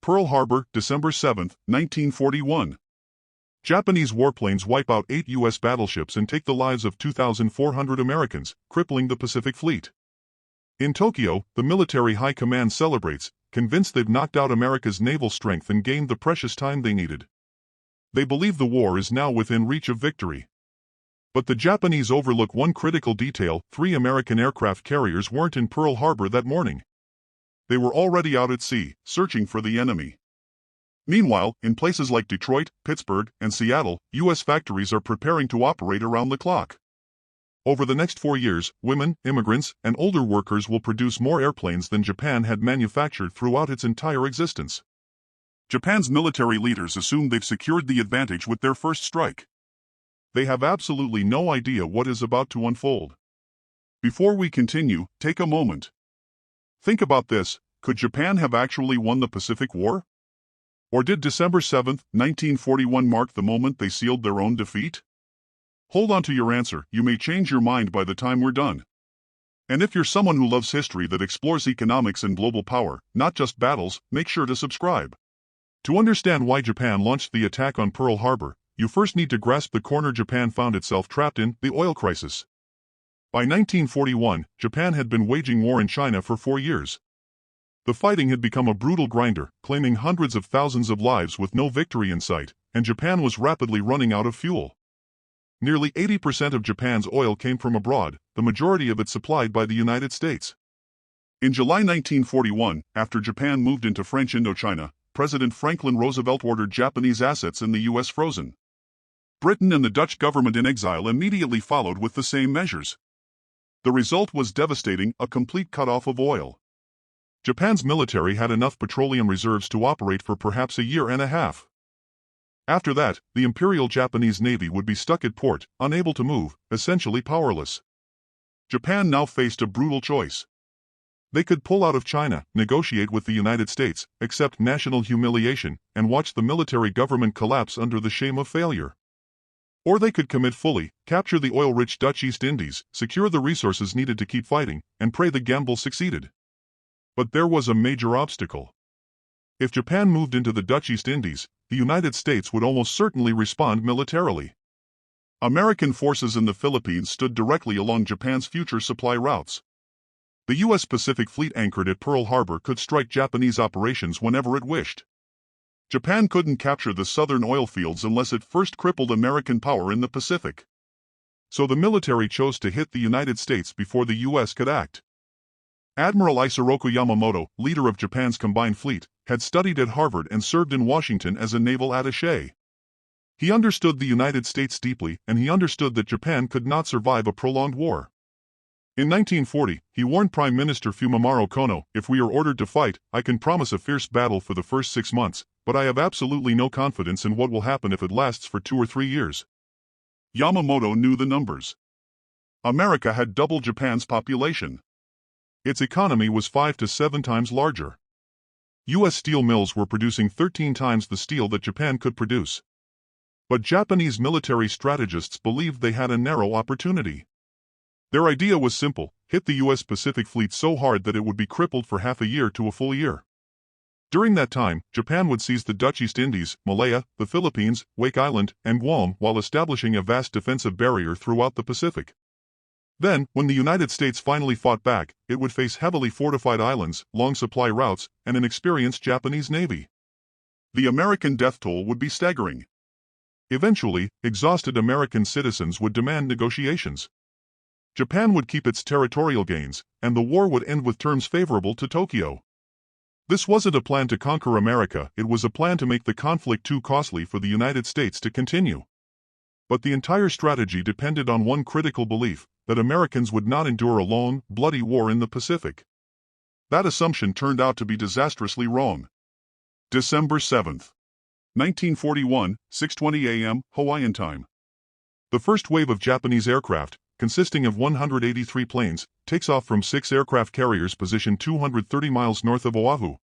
Pearl Harbor, December 7, 1941. Japanese warplanes wipe out 8 U.S. battleships and take the lives of 2,400 Americans, crippling the Pacific Fleet. In Tokyo, the military high command celebrates, convinced they've knocked out America's naval strength and gained the precious time they needed. They believe the war is now within reach of victory. But the Japanese overlook one critical detail: 3 American aircraft carriers weren't in Pearl Harbor that morning. They were already out at sea, searching for the enemy. Meanwhile, in places like Detroit, Pittsburgh, and Seattle, U.S. factories are preparing to operate around the clock. Over the next 4 years, women, immigrants, and older workers will produce more airplanes than Japan had manufactured throughout its entire existence. Japan's military leaders assume they've secured the advantage with their first strike. They have absolutely no idea what is about to unfold. Before we continue, take a moment. Think about this: could Japan have actually won the Pacific War? Or did December 7, 1941 mark the moment they sealed their own defeat? Hold on to your answer, you may change your mind by the time we're done. And if you're someone who loves history that explores economics and global power, not just battles, make sure to subscribe. To understand why Japan launched the attack on Pearl Harbor, you first need to grasp the corner Japan found itself trapped in: the oil crisis. By 1941, Japan had been waging war in China for 4 years. The fighting had become a brutal grinder, claiming hundreds of thousands of lives with no victory in sight, and Japan was rapidly running out of fuel. Nearly 80% of Japan's oil came from abroad, the majority of it supplied by the United States. In July 1941, after Japan moved into French Indochina, President Franklin Roosevelt ordered Japanese assets in the U.S. frozen. Britain and the Dutch government in exile immediately followed with the same measures. The result was devastating: a complete cutoff of oil. Japan's military had enough petroleum reserves to operate for perhaps a year and a half. After that, the Imperial Japanese Navy would be stuck at port, unable to move, essentially powerless. Japan now faced a brutal choice. They could pull out of China, negotiate with the United States, accept national humiliation, and watch the military government collapse under the shame of failure. Or they could commit fully, capture the oil-rich Dutch East Indies, secure the resources needed to keep fighting, and pray the gamble succeeded. But there was a major obstacle. If Japan moved into the Dutch East Indies, the United States would almost certainly respond militarily. American forces in the Philippines stood directly along Japan's future supply routes. The U.S. Pacific Fleet anchored at Pearl Harbor could strike Japanese operations whenever it wished. Japan couldn't capture the southern oil fields unless it first crippled American power in the Pacific. So the military chose to hit the United States before the U.S. could act. Admiral Isoroku Yamamoto, leader of Japan's combined fleet, had studied at Harvard and served in Washington as a naval attaché. He understood the United States deeply, and he understood that Japan could not survive a prolonged war. In 1940, he warned Prime Minister Fumimaro Kono, "If we are ordered to fight, I can promise a fierce battle for the first 6 months, but I have absolutely no confidence in what will happen if it lasts for 2 or 3 years." Yamamoto knew the numbers. America had double Japan's population. Its economy was 5 to 7 times larger. U.S. steel mills were producing 13 times the steel that Japan could produce. But Japanese military strategists believed they had a narrow opportunity. Their idea was simple: hit the U.S. Pacific Fleet so hard that it would be crippled for half a year to a full year. During that time, Japan would seize the Dutch East Indies, Malaya, the Philippines, Wake Island, and Guam, while establishing a vast defensive barrier throughout the Pacific. Then, when the United States finally fought back, it would face heavily fortified islands, long supply routes, and an experienced Japanese navy. The American death toll would be staggering. Eventually, exhausted American citizens would demand negotiations. Japan would keep its territorial gains, and the war would end with terms favorable to Tokyo. This wasn't a plan to conquer America, it was a plan to make the conflict too costly for the United States to continue. But the entire strategy depended on one critical belief: that Americans would not endure a long, bloody war in the Pacific. That assumption turned out to be disastrously wrong. December 7, 1941, 6:20 a.m. Hawaiian time. The first wave of Japanese aircraft, consisting of 183 planes, takes off from 6 aircraft carriers positioned 230 miles north of Oahu.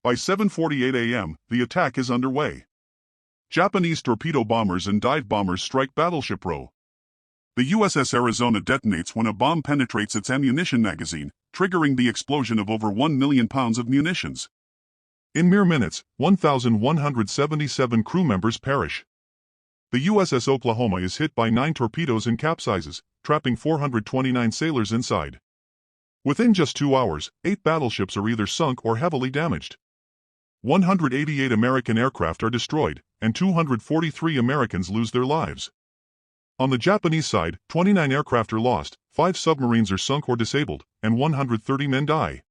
By 7:48 a.m., the attack is underway. Japanese torpedo bombers and dive bombers strike Battleship Row. The USS Arizona detonates when a bomb penetrates its ammunition magazine, triggering the explosion of over 1 million pounds of munitions. In mere minutes, 1,177 crew members perish. The USS Oklahoma is hit by 9 torpedoes and capsizes, trapping 429 sailors inside. Within just 2 hours, 8 battleships are either sunk or heavily damaged. 188 American aircraft are destroyed, and 243 Americans lose their lives. On the Japanese side, 29 aircraft are lost, 5 submarines are sunk or disabled, and 130 men die.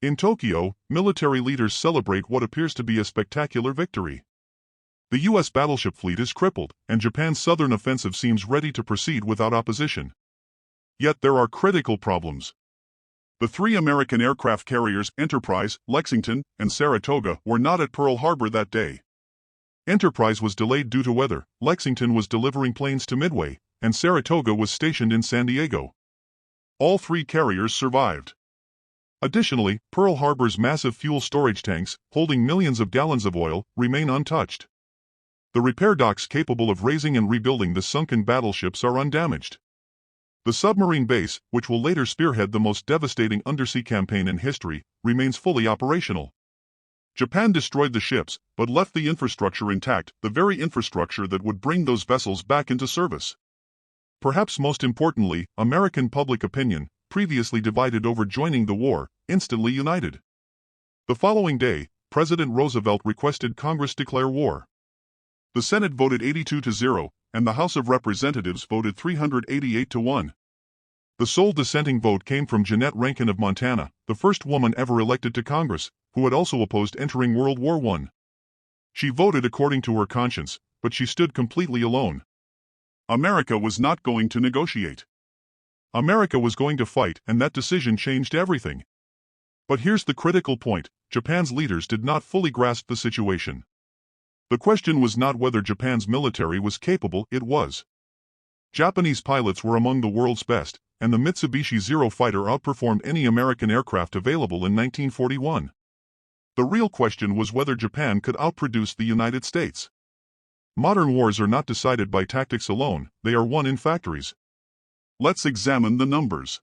In Tokyo, military leaders celebrate what appears to be a spectacular victory. The U.S. battleship fleet is crippled, and Japan's southern offensive seems ready to proceed without opposition. Yet there are critical problems. The 3 American aircraft carriers, Enterprise, Lexington, and Saratoga, were not at Pearl Harbor that day. Enterprise was delayed due to weather, Lexington was delivering planes to Midway, and Saratoga was stationed in San Diego. All 3 carriers survived. Additionally, Pearl Harbor's massive fuel storage tanks, holding millions of gallons of oil, remain untouched. The repair docks capable of raising and rebuilding the sunken battleships are undamaged. The submarine base, which will later spearhead the most devastating undersea campaign in history, remains fully operational. Japan destroyed the ships, but left the infrastructure intact, the very infrastructure that would bring those vessels back into service. Perhaps most importantly, American public opinion, previously divided over joining the war, instantly united. The following day, President Roosevelt requested Congress declare war. The Senate voted 82-0, and the House of Representatives voted 388-1. The sole dissenting vote came from Jeannette Rankin of Montana, the first woman ever elected to Congress, who had also opposed entering World War I. She voted according to her conscience, but she stood completely alone. America was not going to negotiate. America was going to fight, and that decision changed everything. But here's the critical point: Japan's leaders did not fully grasp the situation. The question was not whether Japan's military was capable, it was. Japanese pilots were among the world's best, and the Mitsubishi Zero fighter outperformed any American aircraft available in 1941. The real question was whether Japan could outproduce the United States. Modern wars are not decided by tactics alone, they are won in factories. Let's examine the numbers.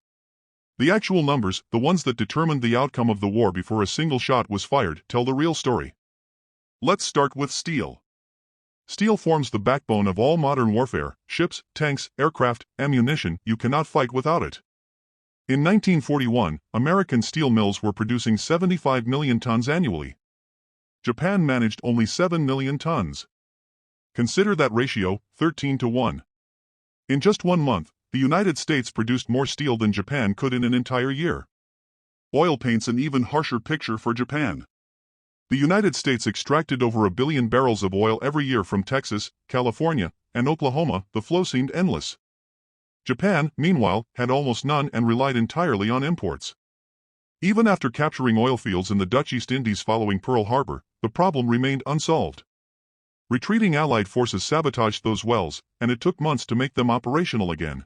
The actual numbers, the ones that determined the outcome of the war before a single shot was fired, tell the real story. Let's start with steel. Steel forms the backbone of all modern warfare: ships, tanks, aircraft, ammunition. You cannot fight without it. In 1941, American steel mills were producing 75 million tons annually. Japan managed only 7 million tons. Consider that ratio, 13-1. In just 1 month, the United States produced more steel than Japan could in an entire year. Oil paints an even harsher picture for Japan. The United States extracted over 1 billion barrels of oil every year from Texas, California, and Oklahoma. The flow seemed endless. Japan, meanwhile, had almost none and relied entirely on imports. Even after capturing oil fields in the Dutch East Indies following Pearl Harbor, the problem remained unsolved. Retreating Allied forces sabotaged those wells, and it took months to make them operational again.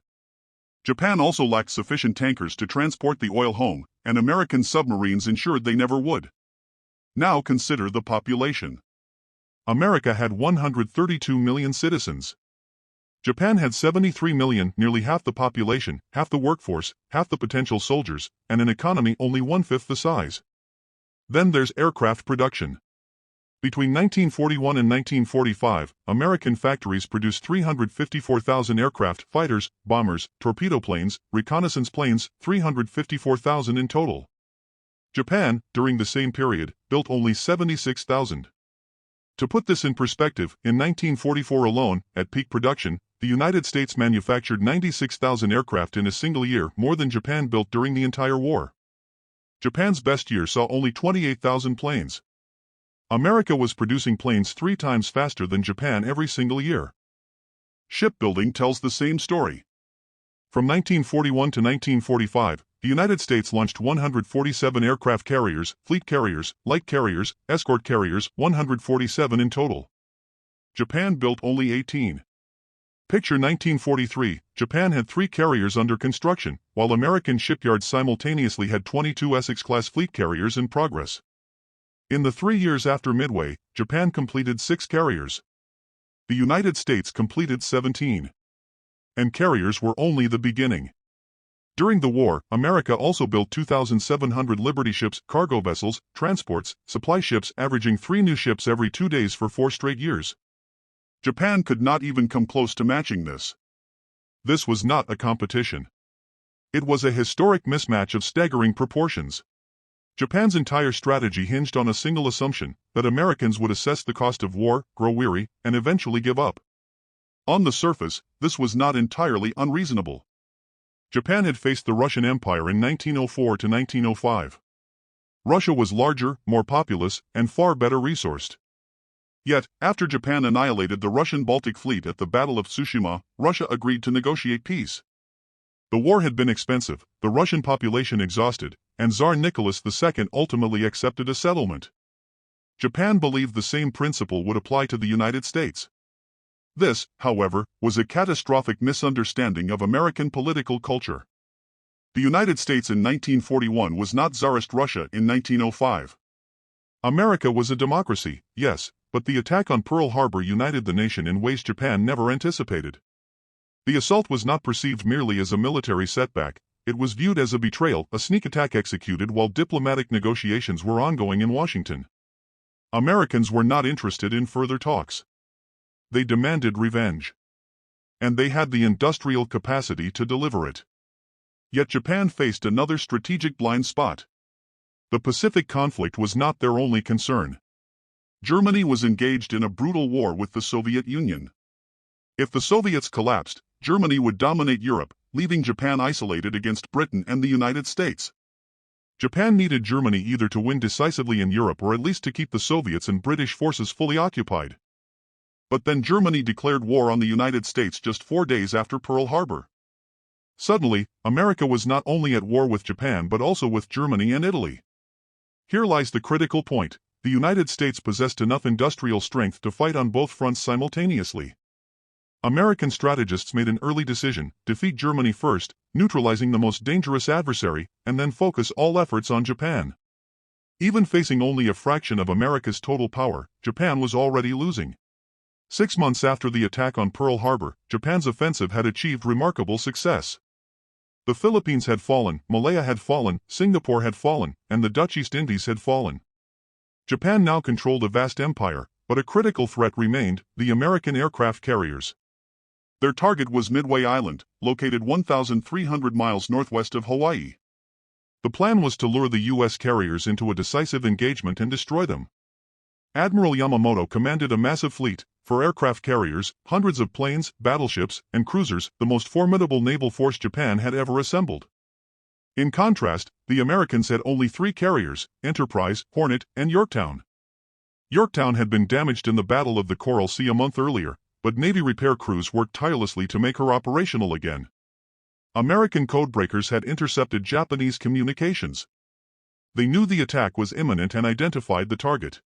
Japan also lacked sufficient tankers to transport the oil home, and American submarines ensured they never would. Now consider the population. America had 132 million citizens. Japan had 73 million, nearly half the population, half the workforce, half the potential soldiers, and an economy only 1/5 the size. Then there's aircraft production. Between 1941 and 1945, American factories produced 354,000 aircraft, fighters, bombers, torpedo planes, reconnaissance planes, 354,000 in total. Japan, during the same period, built only 76,000. To put this in perspective, in 1944 alone, at peak production, the United States manufactured 96,000 aircraft in a single year, more than Japan built during the entire war. Japan's best year saw only 28,000 planes. America was producing planes 3 times faster than Japan every single year. Shipbuilding tells the same story. From 1941 to 1945, the United States launched 147 aircraft carriers, fleet carriers, light carriers, escort carriers, 147 in total. Japan built only 18. Picture 1943, Japan had 3 carriers under construction, while American shipyards simultaneously had 22 Essex-class fleet carriers in progress. In the 3 years after Midway, Japan completed 6 carriers. The United States completed 17. And carriers were only the beginning. During the war, America also built 2,700 Liberty ships, cargo vessels, transports, supply ships, averaging 3 new ships every 2 days for 4 straight years. Japan could not even come close to matching this. This was not a competition. It was a historic mismatch of staggering proportions. Japan's entire strategy hinged on a single assumption, that Americans would assess the cost of war, grow weary, and eventually give up. On the surface, this was not entirely unreasonable. Japan had faced the Russian Empire in 1904 to 1905. Russia was larger, more populous, and far better resourced. Yet, after Japan annihilated the Russian Baltic Fleet at the Battle of Tsushima, Russia agreed to negotiate peace. The war had been expensive, the Russian population exhausted, and Tsar Nicholas II ultimately accepted a settlement. Japan believed the same principle would apply to the United States. This, however, was a catastrophic misunderstanding of American political culture. The United States in 1941 was not Tsarist Russia in 1905. America was a democracy, yes, but the attack on Pearl Harbor united the nation in ways Japan never anticipated. The assault was not perceived merely as a military setback, it was viewed as a betrayal, a sneak attack executed while diplomatic negotiations were ongoing in Washington. Americans were not interested in further talks. They demanded revenge. And they had the industrial capacity to deliver it. Yet Japan faced another strategic blind spot. The Pacific conflict was not their only concern. Germany was engaged in a brutal war with the Soviet Union. If the Soviets collapsed, Germany would dominate Europe, leaving Japan isolated against Britain and the United States. Japan needed Germany either to win decisively in Europe or at least to keep the Soviets and British forces fully occupied. But then Germany declared war on the United States just 4 days after Pearl Harbor. Suddenly, America was not only at war with Japan but also with Germany and Italy. Here lies the critical point: the United States possessed enough industrial strength to fight on both fronts simultaneously. American strategists made an early decision: defeat Germany first, neutralizing the most dangerous adversary, and then focus all efforts on Japan. Even facing only a fraction of America's total power, Japan was already losing. 6 months after the attack on Pearl Harbor, Japan's offensive had achieved remarkable success. The Philippines had fallen, Malaya had fallen, Singapore had fallen, and the Dutch East Indies had fallen. Japan now controlled a vast empire, but a critical threat remained: the American aircraft carriers. Their target was Midway Island, located 1,300 miles northwest of Hawaii. The plan was to lure the U.S. carriers into a decisive engagement and destroy them. Admiral Yamamoto commanded a massive fleet, 4 aircraft carriers, hundreds of planes, battleships, and cruisers, the most formidable naval force Japan had ever assembled. In contrast, the Americans had only 3 carriers: Enterprise, Hornet, and Yorktown. Yorktown had been damaged in the Battle of the Coral Sea a month earlier, but Navy repair crews worked tirelessly to make her operational again. American codebreakers had intercepted Japanese communications. They knew the attack was imminent and identified the target.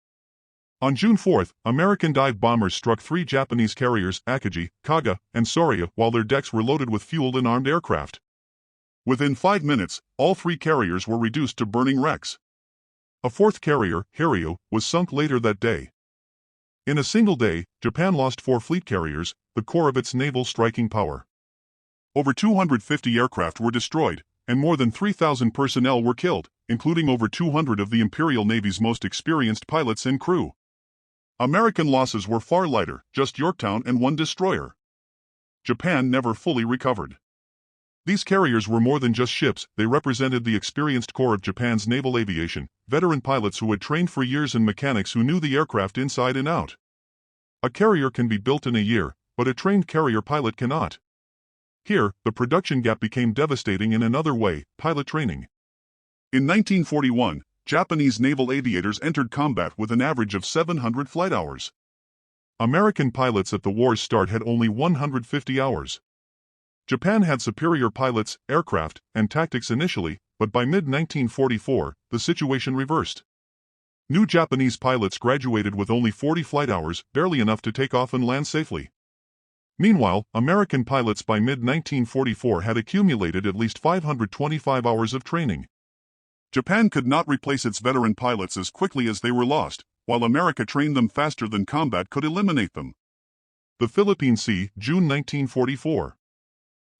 On June 4, American dive bombers struck 3 Japanese carriers, Akagi, Kaga, and Soraya, while their decks were loaded with fueled and armed aircraft. Within 5 minutes, all 3 carriers were reduced to burning wrecks. A 4th carrier, Hiryu, was sunk later that day. In a single day, Japan lost 4 fleet carriers, the core of its naval striking power. Over 250 aircraft were destroyed, and more than 3,000 personnel were killed, including over 200 of the Imperial Navy's most experienced pilots and crew. American losses were far lighter, just Yorktown and 1 destroyer. Japan never fully recovered. These carriers were more than just ships, they represented the experienced core of Japan's naval aviation, veteran pilots who had trained for years and mechanics who knew the aircraft inside and out. A carrier can be built in a year, but a trained carrier pilot cannot. Here, the production gap became devastating in another way: pilot training. In 1941, Japanese naval aviators entered combat with an average of 700 flight hours. American pilots at the war's start had only 150 hours. Japan had superior pilots, aircraft, and tactics initially, but by mid-1944, the situation reversed. New Japanese pilots graduated with only 40 flight hours, barely enough to take off and land safely. Meanwhile, American pilots by mid-1944 had accumulated at least 525 hours of training. Japan could not replace its veteran pilots as quickly as they were lost, while America trained them faster than combat could eliminate them. The Philippine Sea, June 1944.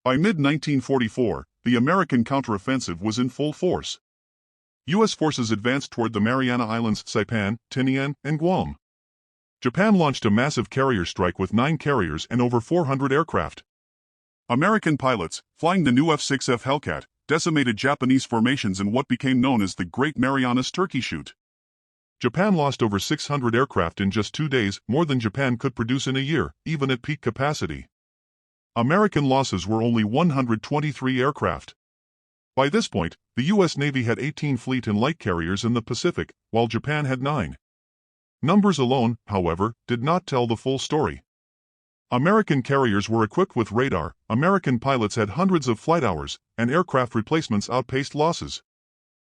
By mid-1944, the American counteroffensive was in full force. U.S. forces advanced toward the Mariana Islands, Saipan, Tinian, and Guam. Japan launched a massive carrier strike with 9 carriers and over 400 aircraft. American pilots, flying the new F-6F Hellcat, decimated Japanese formations in what became known as the Great Marianas Turkey Shoot. Japan lost over 600 aircraft in just 2 days, more than Japan could produce in a year, even at peak capacity. American losses were only 123 aircraft. By this point, the U.S. Navy had 18 fleet and light carriers in the Pacific, while Japan had 9. Numbers alone, however, did not tell the full story. American carriers were equipped with radar, American pilots had hundreds of flight hours, and aircraft replacements outpaced losses.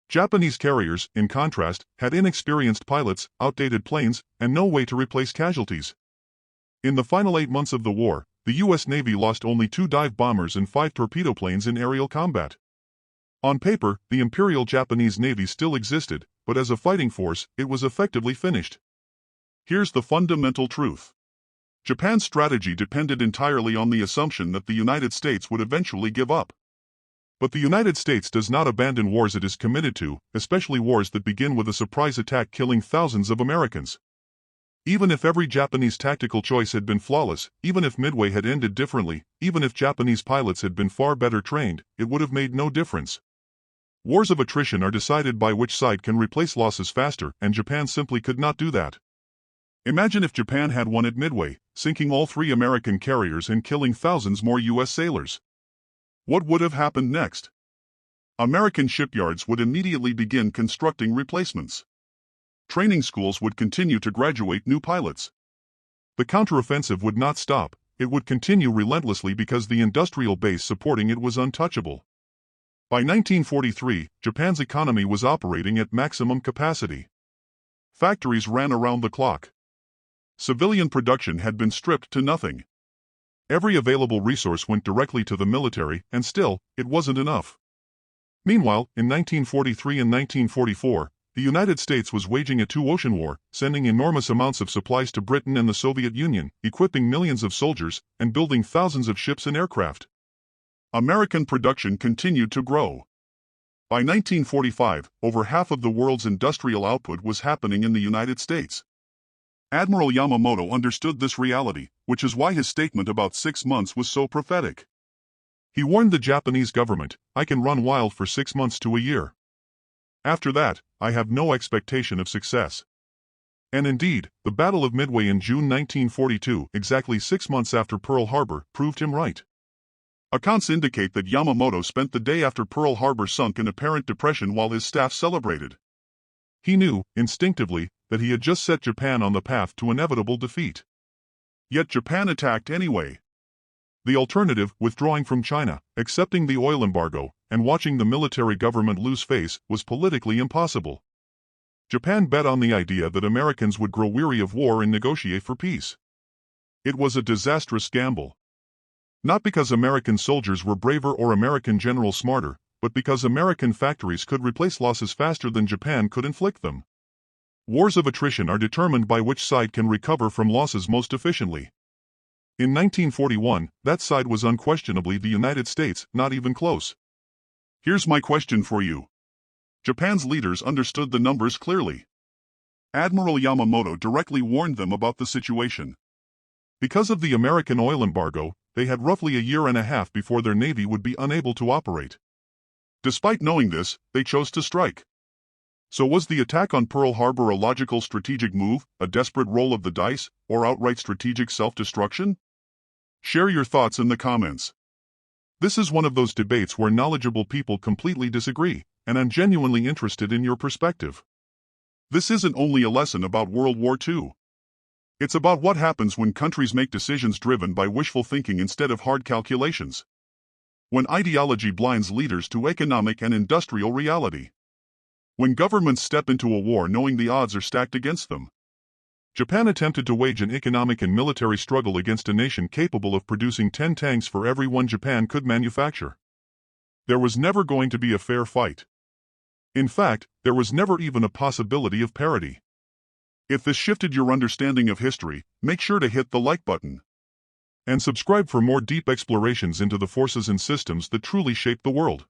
Japanese carriers, in contrast, had inexperienced pilots, outdated planes, and no way to replace casualties. In the final 8 months of the war, the U.S. Navy lost only 2 dive bombers and 5 torpedo planes in aerial combat. On paper, the Imperial Japanese Navy still existed, but as a fighting force, it was effectively finished. Here's the fundamental truth. Japan's strategy depended entirely on the assumption that the United States would eventually give up. But the United States does not abandon wars it is committed to, especially wars that begin with a surprise attack killing thousands of Americans. Even if every Japanese tactical choice had been flawless, even if Midway had ended differently, even if Japanese pilots had been far better trained, it would have made no difference. Wars of attrition are decided by which side can replace losses faster, and Japan simply could not do that. Imagine if Japan had won at Midway, sinking all 3 American carriers and killing thousands more U.S. sailors. What would have happened next? American shipyards would immediately begin constructing replacements. Training schools would continue to graduate new pilots. The counteroffensive would not stop, it would continue relentlessly because the industrial base supporting it was untouchable. By 1943, Japan's economy was operating at maximum capacity. Factories ran around the clock. Civilian production had been stripped to nothing. Every available resource went directly to the military, and still, it wasn't enough. Meanwhile, in 1943 and 1944, the United States was waging a 2-ocean war, sending enormous amounts of supplies to Britain and the Soviet Union, equipping millions of soldiers, and building thousands of ships and aircraft. American production continued to grow. By 1945, over half of the world's industrial output was happening in the United States. Admiral Yamamoto understood this reality, which is why his statement about 6 months was so prophetic. He warned the Japanese government, "I can run wild for 6 months to a year. After that, I have no expectation of success." And indeed, the Battle of Midway in June 1942, exactly 6 months after Pearl Harbor, proved him right. Accounts indicate that Yamamoto spent the day after Pearl Harbor sunk in apparent depression while his staff celebrated. He knew, instinctively, that he had just set Japan on the path to inevitable defeat. Yet Japan attacked anyway. The alternative, withdrawing from China, accepting the oil embargo, and watching the military government lose face, was politically impossible. Japan bet on the idea that Americans would grow weary of war and negotiate for peace. It was a disastrous gamble. Not because American soldiers were braver or American generals smarter, but because American factories could replace losses faster than Japan could inflict them. Wars of attrition are determined by which side can recover from losses most efficiently. In 1941, that side was unquestionably the United States, not even close. Here's my question for you. Japan's leaders understood the numbers clearly. Admiral Yamamoto directly warned them about the situation. Because of the American oil embargo, they had roughly a year and a half before their navy would be unable to operate. Despite knowing this, they chose to strike. So was the attack on Pearl Harbor a logical strategic move, a desperate roll of the dice, or outright strategic self-destruction? Share your thoughts in the comments. This is one of those debates where knowledgeable people completely disagree, and I'm genuinely interested in your perspective. This isn't only a lesson about World War II. It's about what happens when countries make decisions driven by wishful thinking instead of hard calculations. When ideology blinds leaders to economic and industrial reality. When governments step into a war knowing the odds are stacked against them. Japan attempted to wage an economic and military struggle against a nation capable of producing 10 tanks for every one Japan could manufacture. There was never going to be a fair fight. In fact, there was never even a possibility of parity. If this shifted your understanding of history, make sure to hit the like button. And subscribe for more deep explorations into the forces and systems that truly shape the world.